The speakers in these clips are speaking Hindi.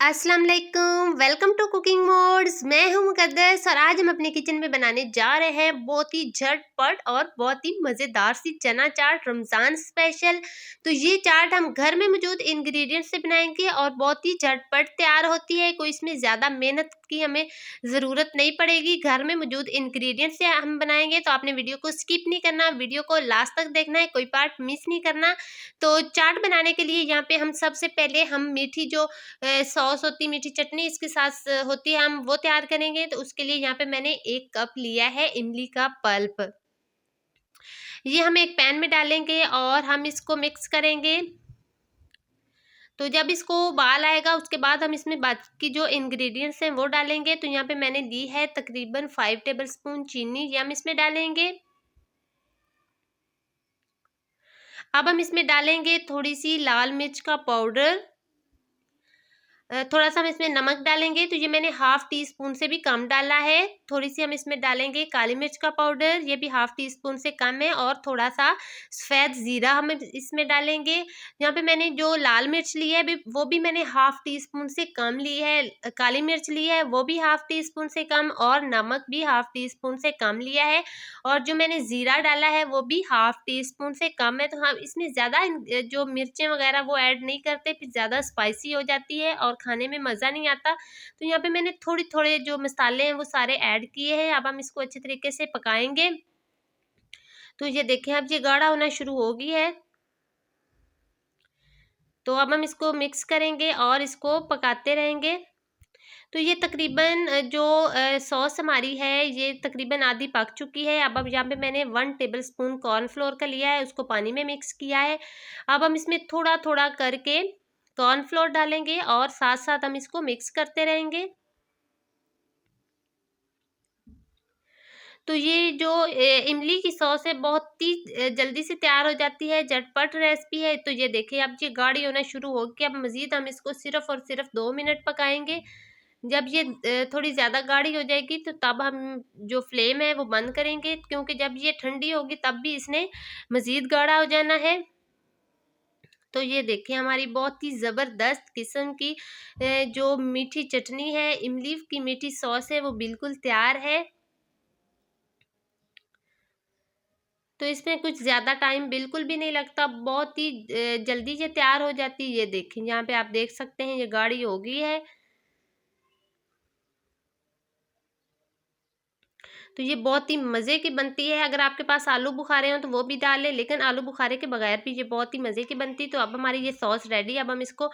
अस्सलाम वालेकुम, वेलकम टू कुकिंग मोड्स। मैं हूं मुकद्दस और आज हम अपने किचन में बनाने जा रहे हैं बहुत ही झटपट और बहुत ही मज़ेदार सी चना चाट, रमज़ान स्पेशल। तो ये चाट हम घर में मौजूद इंग्रेडिएंट्स से बनाएंगे और बहुत ही झटपट तैयार होती है। कोई इसमें ज़्यादा मेहनत की हमें ज़रूरत नहीं पड़ेगी, घर में मौजूद इंग्रेडिएंट्स से हम बनाएंगे। तो आपने वीडियो को स्किप नहीं करना, वीडियो को लास्ट तक देखना है, कोई पार्ट मिस नहीं करना। तो चाट बनाने के लिए यहाँ पे हम सबसे पहले हम मीठी जो सॉस होती, मीठी चटनी इसके साथ होती है, हम वो तैयार करेंगे। तो उसके लिए यहाँ पे मैंने 1 कप लिया है इमली का पल्प। ये हम एक पैन में डालेंगे और हम इसको मिक्स करेंगे। तो जब इसको उबाल आएगा उसके बाद हम इसमें बाकी जो इंग्रेडिएंट्स हैं वो डालेंगे। तो यहाँ पे मैंने दी है तकरीबन 5 टेबलस्पून चीनी, ये हम इसमें डालेंगे। अब हम इसमें डालेंगे थोड़ी सी लाल मिर्च का पाउडर, थोड़ा सा हम इसमें नमक डालेंगे। तो ये मैंने हाफ टी स्पून से भी कम डाला है। थोड़ी सी हम इसमें डालेंगे काली मिर्च का पाउडर, ये भी हाफ टी स्पून से कम है। और थोड़ा सा सफ़ेद ज़ीरा हम इसमें डालेंगे। यहाँ पे मैंने जो लाल मिर्च ली है वो भी मैंने हाफ टी स्पून से कम ली है, काली मिर्च ली है वो भी हाफ टी स्पून से कम, और नमक भी हाफ टी स्पून से कम लिया है। और जो मैंने ज़ीरा डाला है वो भी हाफ टी स्पून से कम है। तो हम इसमें ज़्यादा जो मिर्चें वगैरह वो ऐड नहीं करते, फिर ज़्यादा स्पाइसी हो जाती है और खाने में मज़ा नहीं आता। तो यहाँ पे मैंने थोड़े जो मसाले हैं वो सारे ऐड किए हैं। अब हम इसको अच्छे तरीके से पकाएंगे। तो ये देखें अब ये गाढ़ा होना शुरू हो गई है। तो अब हम इसको मिक्स करेंगे और इसको पकाते रहेंगे। तो ये तकरीबन जो सॉस हमारी है ये तकरीबन आधी पक चुकी है। अब यहाँ पे मैंने 1 टेबलस्पून कॉर्नफ्लोर का लिया है, उसको पानी में मिक्स किया है। अब हम इसमें थोड़ा थोड़ा करके कॉर्नफ्लोर डालेंगे और साथ साथ हम इसको मिक्स करते रहेंगे। तो ये जो इमली की सॉस है बहुत ही जल्दी से तैयार हो जाती है, झटपट रेसिपी है। तो ये देखिए अब ये गाढ़ी होना शुरू हो गई। अब मज़ीद हम इसको सिर्फ़ और सिर्फ 2 मिनट पकाएंगे। जब ये थोड़ी ज़्यादा गाढ़ी हो जाएगी तो तब हम जो फ्लेम है वो बंद करेंगे, क्योंकि जब ये ठंडी होगी तब भी इसने मज़ीद गाढ़ा हो जाना है। तो ये देखिए हमारी बहुत ही ज़बरदस्त किस्म की जो मीठी चटनी है, इमली की मीठी सॉस है, वो बिल्कुल तैयार है। तो इसमें कुछ ज़्यादा टाइम बिल्कुल भी नहीं लगता, बहुत ही जल्दी ये तैयार हो जाती है। ये देखें यहाँ पे आप देख सकते हैं ये गाढ़ी हो गई है। तो ये बहुत ही मज़े की बनती है। अगर आपके पास आलू बुखारे हों तो वो भी डाल लें, लेकिन आलू बुखारे के बगैर भी ये बहुत ही मज़े की बनती है। तो अब हमारी ये सॉस रेडी है। अब हम इसको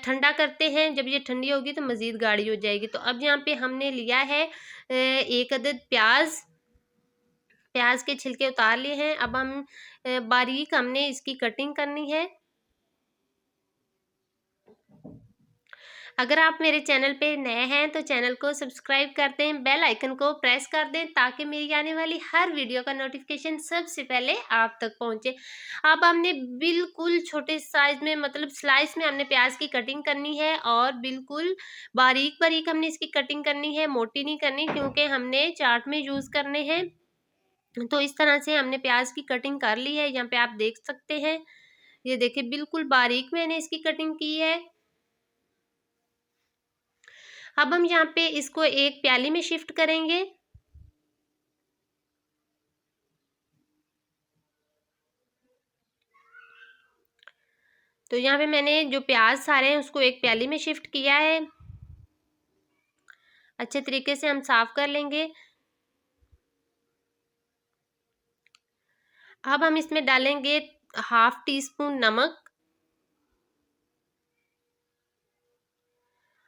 ठंडा करते हैं। जब ये ठंडी होगी तो मज़ीद गाढ़ी हो जाएगी। तो अब यहाँ पे हमने लिया है 1 अदद प्याज, प्याज के छिलके उतार लिए हैं। अब हम बारीक हमने इसकी कटिंग करनी है। अगर आप मेरे चैनल पे नए हैं तो चैनल को सब्सक्राइब कर दें, बेल आइकन को प्रेस कर दें ताकि मेरी आने वाली हर वीडियो का नोटिफिकेशन सबसे पहले आप तक पहुंचे। अब हमने बिल्कुल छोटे साइज में, मतलब स्लाइस में हमने प्याज की कटिंग करनी है और बिल्कुल बारीक बारीक हमने इसकी कटिंग करनी है, मोटी नहीं करनी, क्योंकि हमने चाट में यूज़ करने हैं। तो इस तरह से हमने प्याज की कटिंग कर ली है, यहाँ पे आप देख सकते हैं। ये देखिए बिल्कुल बारीक मैंने इसकी कटिंग की है। अब हम यहाँ पे इसको एक प्याली में शिफ्ट करेंगे। तो यहाँ पे मैंने जो प्याज सारे हैं उसको एक प्याली में शिफ्ट किया है। अच्छे तरीके से हम साफ कर लेंगे। अब हम इसमें डालेंगे हाफ टी स्पून नमक,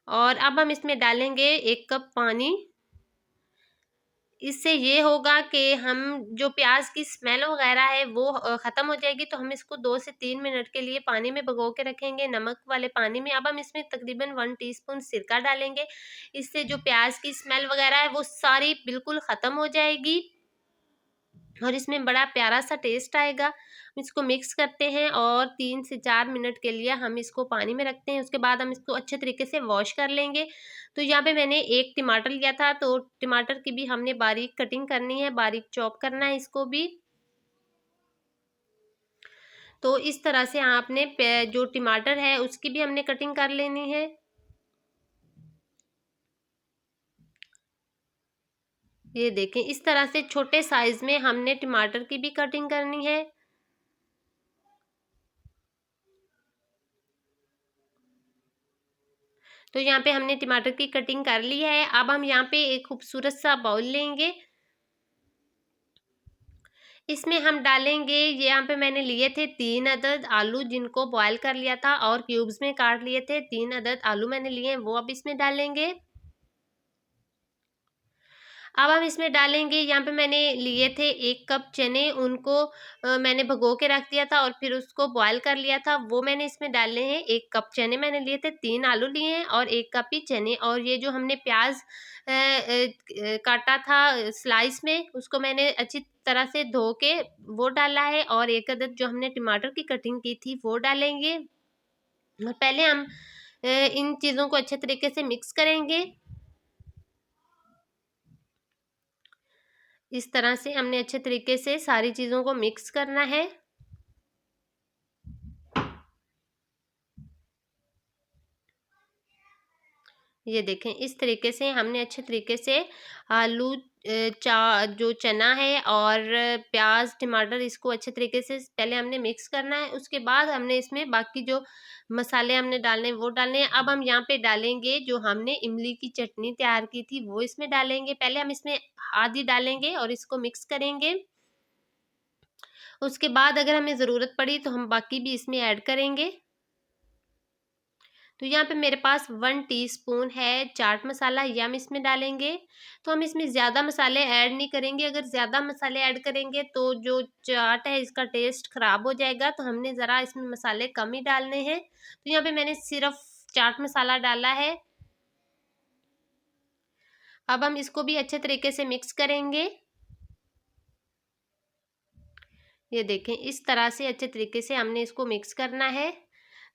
और अब हम इसमें डालेंगे 1 कप पानी। इससे ये होगा कि हम जो प्याज की स्मेल वगैरह है वो ख़त्म हो जाएगी। तो हम इसको 2 से 3 मिनट के लिए पानी में भिगो के रखेंगे, नमक वाले पानी में। अब हम इसमें तकरीबन 1 टीस्पून सिरका डालेंगे। इससे जो प्याज की स्मेल वगैरह है वो सारी बिल्कुल ख़त्म हो जाएगी और इसमें बड़ा प्यारा सा टेस्ट आएगा। हम इसको मिक्स करते हैं और 3 से 4 मिनट के लिए हम इसको पानी में रखते हैं। उसके बाद हम इसको अच्छे तरीके से वॉश कर लेंगे। तो यहाँ पे मैंने 1 टमाटर लिया था, तो टमाटर की भी हमने बारीक कटिंग करनी है, बारीक चॉप करना है इसको भी। तो इस तरह से आपने जो टमाटर है उसकी भी हमने कटिंग कर लेनी है। ये देखें इस तरह से छोटे साइज में हमने टमाटर की भी कटिंग करनी है। तो यहाँ पे हमने टमाटर की कटिंग कर ली है। अब हम यहाँ पे एक खूबसूरत सा बाउल लेंगे, इसमें हम डालेंगे, ये यहाँ पे मैंने लिए थे 3 अदद आलू जिनको बॉयल कर लिया था और क्यूब्स में काट लिए थे। 3 अदद आलू मैंने लिए हैं, वो अब इसमें डालेंगे। अब हम इसमें डालेंगे, यहाँ पे मैंने लिए थे 1 कप चने, उनको मैंने भिगो के रख दिया था और फिर उसको बॉयल कर लिया था, वो मैंने इसमें डाले हैं। 1 कप चने मैंने लिए थे, 3 आलू लिए हैं और 1 कप ही चने। और ये जो हमने प्याज काटा था स्लाइस में, उसको मैंने अच्छी तरह से धो के वो डाला है और 1 अदद जो हमने टमाटर की कटिंग की थी वो डालेंगे। और पहले हम इन चीज़ों को अच्छे तरीके से मिक्स करेंगे। इस तरह से हमने अच्छे तरीके से सारी चीज़ों को मिक्स करना है। ये देखें इस तरीके से हमने अच्छे तरीके से आलू जो चना है और प्याज टमाटर, इसको अच्छे तरीके से पहले हमने मिक्स करना है। उसके बाद हमने इसमें बाकी जो मसाले हमने डालने हैं वो डालने हैं। अब हम यहाँ पे डालेंगे जो हमने इमली की चटनी तैयार की थी वो इसमें डालेंगे। पहले हम इसमें आधी डालेंगे और इसको मिक्स करेंगे। उसके बाद अगर हमें ज़रूरत पड़ी तो हम बाकी भी इसमें ऐड करेंगे। तो यहाँ पे मेरे पास 1 टीस्पून है चाट मसाला, ये हम इसमें डालेंगे। तो हम इसमें ज़्यादा मसाले ऐड नहीं करेंगे, अगर ज़्यादा मसाले ऐड करेंगे तो जो चाट है इसका टेस्ट ख़राब हो जाएगा, तो हमने ज़रा इसमें मसाले कम ही डालने हैं। तो यहाँ पे मैंने सिर्फ चाट मसाला डाला है। अब हम इसको भी अच्छे तरीके से मिक्स करेंगे। ये देखें इस तरह से अच्छे तरीके से हमने इसको मिक्स करना है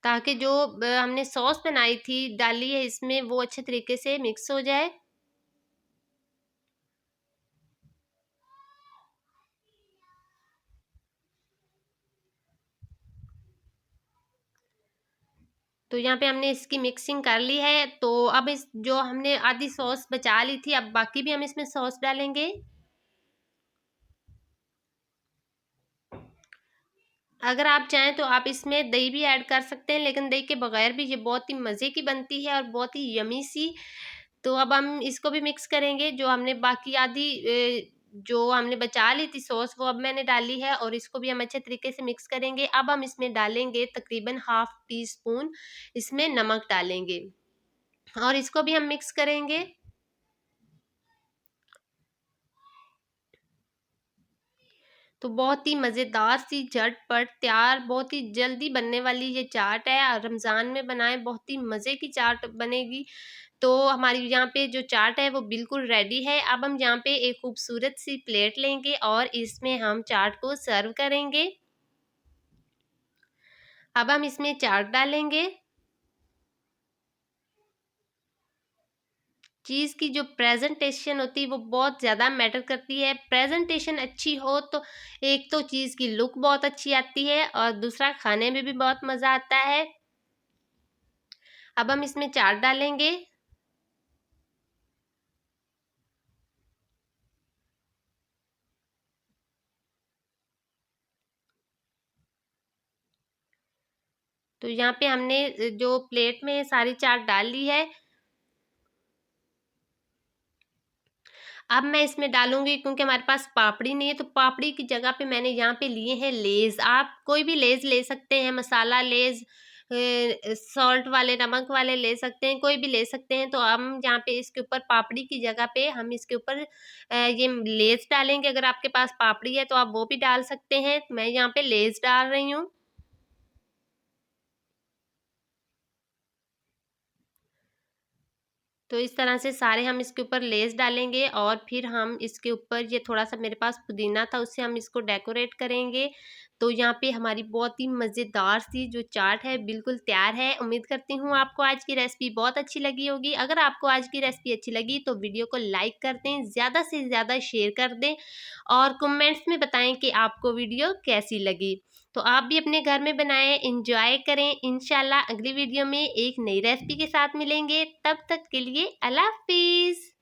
ताकि जो हमने सॉस बनाई थी डाली है इसमें वो अच्छे तरीके से मिक्स हो जाए। तो यहाँ पे हमने इसकी मिक्सिंग कर ली है। तो अब इस जो हमने आधी सॉस बचा ली थी, अब बाकी भी हम इसमें सॉस डालेंगे। अगर आप चाहें तो आप इसमें दही भी ऐड कर सकते हैं, लेकिन दही के बगैर भी ये बहुत ही मज़े की बनती है और बहुत ही यमी सी। तो अब हम इसको भी मिक्स करेंगे। जो हमने बाकी आधी जो हमने बचा ली थी सॉस वो अब मैंने डाली है और इसको भी हम अच्छे तरीके से मिक्स करेंगे। अब हम इसमें डालेंगे तकरीबन हाफ टी स्पून इसमें नमक डालेंगे और इसको भी हम मिक्स करेंगे। तो बहुत ही मज़ेदार सी झटपट तैयार, बहुत ही जल्दी बनने वाली ये चाट है। रमज़ान में बनाएं, बहुत ही मज़े की चाट बनेगी। तो हमारी यहाँ पे जो चाट है वो बिल्कुल रेडी है। अब हम यहाँ पे एक खूबसूरत सी प्लेट लेंगे और इसमें हम चाट को सर्व करेंगे। अब हम इसमें चाट डालेंगे। चीज़ की जो प्रेजेंटेशन होती है वो बहुत ज़्यादा मैटर करती है। प्रेजेंटेशन अच्छी हो तो एक तो चीज़ की लुक बहुत अच्छी आती है और दूसरा खाने में भी बहुत मज़ा आता है। अब हम इसमें चाट डालेंगे। तो यहाँ पे हमने जो प्लेट में सारी चाट डाल ली है। अब मैं इसमें डालूंगी, क्योंकि हमारे पास पापड़ी नहीं है तो पापड़ी की जगह पे मैंने यहाँ पे लिए हैं लेज़। आप कोई भी लेज़ ले सकते हैं, मसाला लेज़, सॉल्ट वाले, नमक वाले ले सकते हैं, कोई भी ले सकते हैं। तो हम यहाँ पे इसके ऊपर पापड़ी की जगह पे हम इसके ऊपर ये लेज़ डालेंगे। अगर आपके पास पापड़ी है तो आप वो भी डाल सकते हैं। मैं यहाँ पे लेज़ डाल रही हूँ। तो इस तरह से सारे हम इसके ऊपर लेस डालेंगे और फिर हम इसके ऊपर ये थोड़ा सा मेरे पास पुदीना था उससे हम इसको डेकोरेट करेंगे। तो यहाँ पे हमारी बहुत ही मज़ेदार सी जो चाट है बिल्कुल तैयार है। उम्मीद करती हूँ आपको आज की रेसिपी बहुत अच्छी लगी होगी। अगर आपको आज की रेसिपी अच्छी लगी तो वीडियो को लाइक कर दें, ज़्यादा से ज़्यादा शेयर कर दें और कमेंट्स में बताएं कि आपको वीडियो कैसी लगी। तो आप भी अपने घर में बनाएं, एंजॉय करें। इंशाल्लाह अगली वीडियो में एक नई रेसिपी के साथ मिलेंगे। तब तक के लिए अल्लाह हाफिज़।